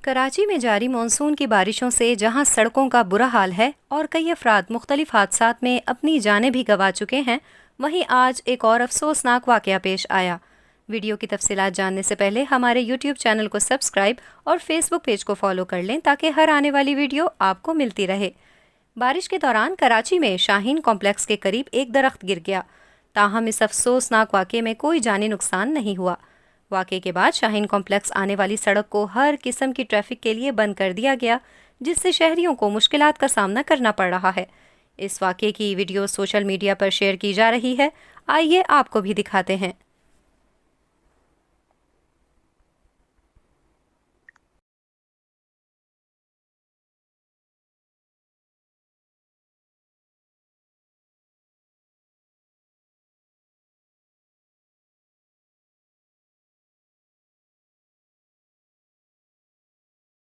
कराची में जारी मानसून की बारिशों से जहां सड़कों का बुरा हाल है और कई अफराद मुख्तलिफ हादसात में अपनी जानें भी गंवा चुके हैं, वहीं आज एक और अफसोसनाक वाकया पेश आया। वीडियो की तफसीलात जानने से पहले हमारे यूट्यूब चैनल को सब्सक्राइब और फेसबुक पेज को फॉलो कर लें ताकि हर आने वाली वीडियो आपको मिलती रहे। बारिश के दौरान कराची में शाहीन कॉम्प्लेक्स के करीब एक दरख्त गिर गया। ताहम इस अफसोसनाक वाकये में कोई जानी नुकसान नहीं हुआ। वाकये के बाद शाहीन कॉम्प्लेक्स आने वाली सड़क को हर किस्म की ट्रैफिक के लिए बंद कर दिया गया, जिससे शहरियों को मुश्किलात का सामना करना पड़ रहा है। इस वाकये की वीडियो सोशल मीडिया पर शेयर की जा रही है। आइए आपको भी दिखाते हैं।